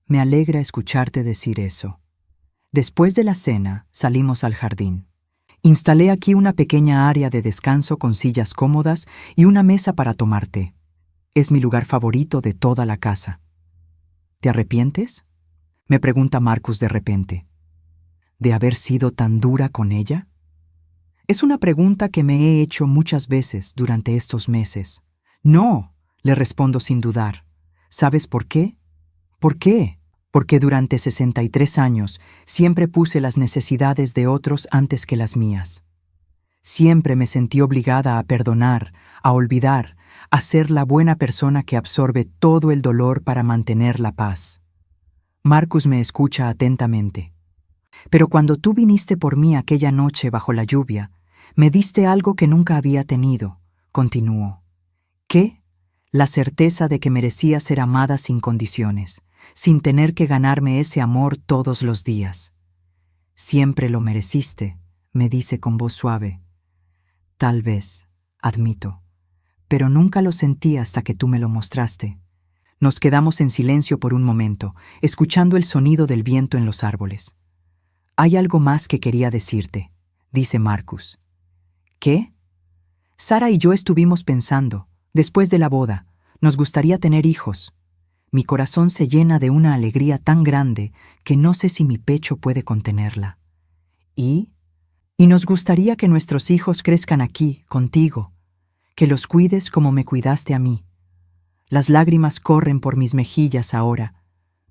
«Me alegra escucharte decir eso». Después de la cena, salimos al jardín. Instalé aquí una pequeña área de descanso con sillas cómodas y una mesa para tomar té. Es mi lugar favorito de toda la casa. «¿Te arrepientes?», me pregunta Marcus de repente. «¿De haber sido tan dura con ella?». Es una pregunta que me he hecho muchas veces durante estos meses. «No», le respondo sin dudar. ¿Sabes por qué? ¿Por qué? Porque durante 63 años siempre puse las necesidades de otros antes que las mías. Siempre me sentí obligada a perdonar, a olvidar, a ser la buena persona que absorbe todo el dolor para mantener la paz. Marcus me escucha atentamente. Pero cuando tú viniste por mí aquella noche bajo la lluvia, me diste algo que nunca había tenido, continuó. ¿Qué? La certeza de que merecía ser amada sin condiciones, sin tener que ganarme ese amor todos los días. Siempre lo mereciste, me dice con voz suave. Tal vez, admito, pero nunca lo sentí hasta que tú me lo mostraste. Nos quedamos en silencio por un momento, escuchando el sonido del viento en los árboles. Hay algo más que quería decirte, dice Marcus. ¿Qué? Sara y yo estuvimos pensando, después de la boda, nos gustaría tener hijos. Mi corazón se llena de una alegría tan grande que no sé si mi pecho puede contenerla. ¿Y? Y nos gustaría que nuestros hijos crezcan aquí, contigo, que los cuides como me cuidaste a mí. Las lágrimas corren por mis mejillas ahora,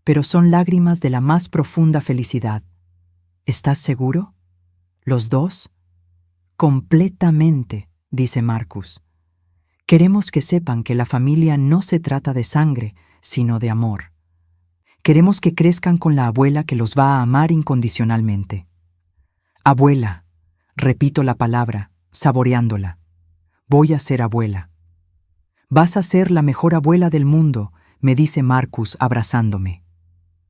pero son lágrimas de la más profunda felicidad. ¿Estás seguro? ¿Los dos? Completamente, dice Marcus. Queremos que sepan que la familia no se trata de sangre, sino de amor. Queremos que crezcan con la abuela que los va a amar incondicionalmente. Abuela, repito la palabra, saboreándola. Voy a ser abuela. Vas a ser la mejor abuela del mundo, me dice Marcus abrazándome.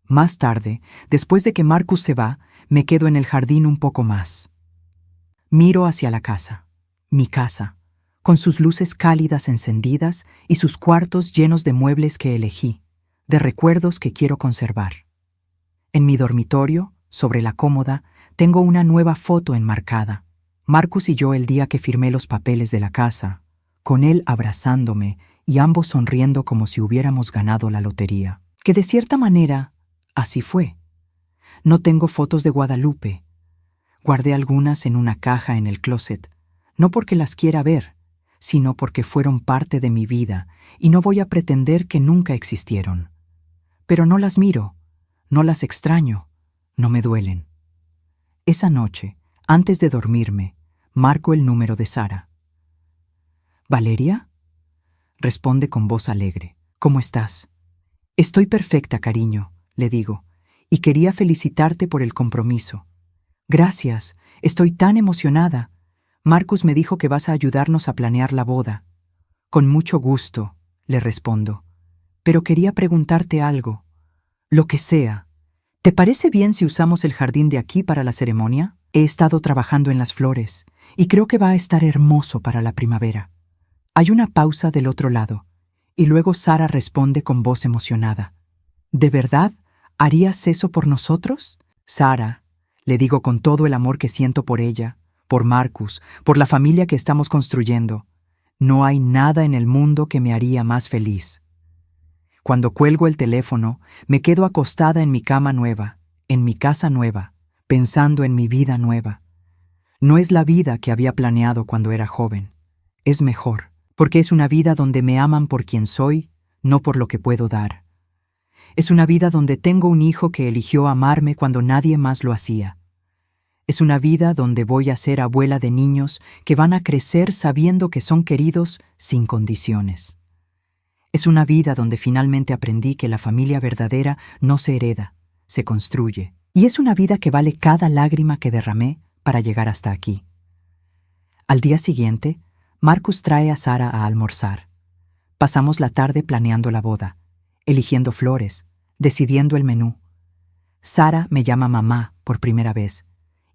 Más tarde, después de que Marcus se va, me quedo en el jardín un poco más. Miro hacia la casa, mi casa, con sus luces cálidas encendidas y sus cuartos llenos de muebles que elegí, de recuerdos que quiero conservar. En mi dormitorio, sobre la cómoda, tengo una nueva foto enmarcada. Marcus y yo el día que firmé los papeles de la casa, con él abrazándome y ambos sonriendo como si hubiéramos ganado la lotería. Que de cierta manera, así fue. No tengo fotos de Guadalupe. Guardé algunas en una caja en el closet, no porque las quiera ver, sino porque fueron parte de mi vida y no voy a pretender que nunca existieron. Pero no las miro, no las extraño, no me duelen. Esa noche, antes de dormirme, marco el número de Sara. ¿Valeria? Responde con voz alegre. ¿Cómo estás? Estoy perfecta, cariño, le digo, y quería felicitarte por el compromiso. Gracias, estoy tan emocionada. Marcus me dijo que vas a ayudarnos a planear la boda. Con mucho gusto, le respondo. Pero quería preguntarte algo. Lo que sea. ¿Te parece bien si usamos el jardín de aquí para la ceremonia? He estado trabajando en las flores y creo que va a estar hermoso para la primavera. Hay una pausa del otro lado, y luego Sara responde con voz emocionada. ¿De verdad harías eso por nosotros? Sara, le digo con todo el amor que siento por ella, por Marcus, por la familia que estamos construyendo. No hay nada en el mundo que me haría más feliz. Cuando cuelgo el teléfono, me quedo acostada en mi cama nueva, en mi casa nueva, pensando en mi vida nueva. No es la vida que había planeado cuando era joven. Es mejor, porque es una vida donde me aman por quien soy, no por lo que puedo dar. Es una vida donde tengo un hijo que eligió amarme cuando nadie más lo hacía. Es una vida donde voy a ser abuela de niños que van a crecer sabiendo que son queridos sin condiciones. Es una vida donde finalmente aprendí que la familia verdadera no se hereda, se construye. Y es una vida que vale cada lágrima que derramé para llegar hasta aquí. Al día siguiente, Marcus trae a Sara a almorzar. Pasamos la tarde planeando la boda, eligiendo flores, decidiendo el menú. Sara me llama mamá por primera vez,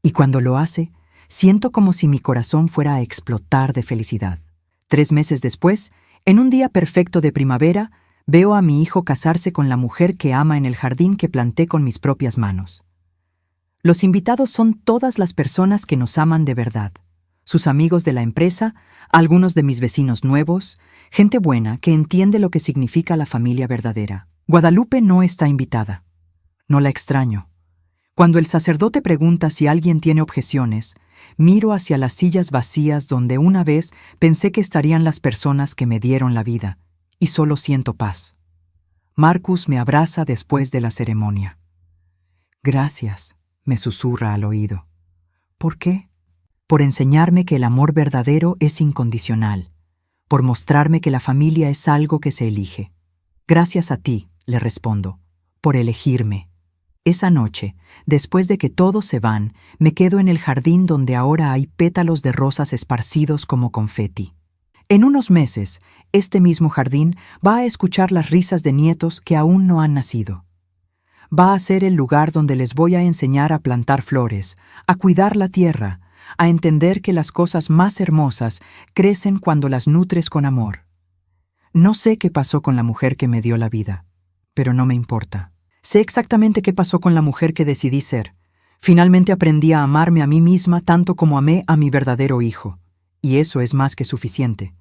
y cuando lo hace, siento como si mi corazón fuera a explotar de felicidad. 3 meses después, en un día perfecto de primavera, veo a mi hijo casarse con la mujer que ama en el jardín que planté con mis propias manos. Los invitados son todas las personas que nos aman de verdad. Sus amigos de la empresa, algunos de mis vecinos nuevos, gente buena que entiende lo que significa la familia verdadera. Guadalupe no está invitada. No la extraño. Cuando el sacerdote pregunta si alguien tiene objeciones, miro hacia las sillas vacías donde una vez pensé que estarían las personas que me dieron la vida, y solo siento paz. Marcus me abraza después de la ceremonia. Gracias, me susurra al oído. ¿Por qué? Por enseñarme que el amor verdadero es incondicional, por mostrarme que la familia es algo que se elige. Gracias a ti, le respondo, por elegirme. Esa noche, después de que todos se van, me quedo en el jardín donde ahora hay pétalos de rosas esparcidos como confeti. En unos meses, este mismo jardín va a escuchar las risas de nietos que aún no han nacido. Va a ser el lugar donde les voy a enseñar a plantar flores, a cuidar la tierra, a entender que las cosas más hermosas crecen cuando las nutres con amor. No sé qué pasó con la mujer que me dio la vida, pero no me importa. Sé exactamente qué pasó con la mujer que decidí ser. Finalmente aprendí a amarme a mí misma tanto como amé a mi verdadero hijo, y eso es más que suficiente.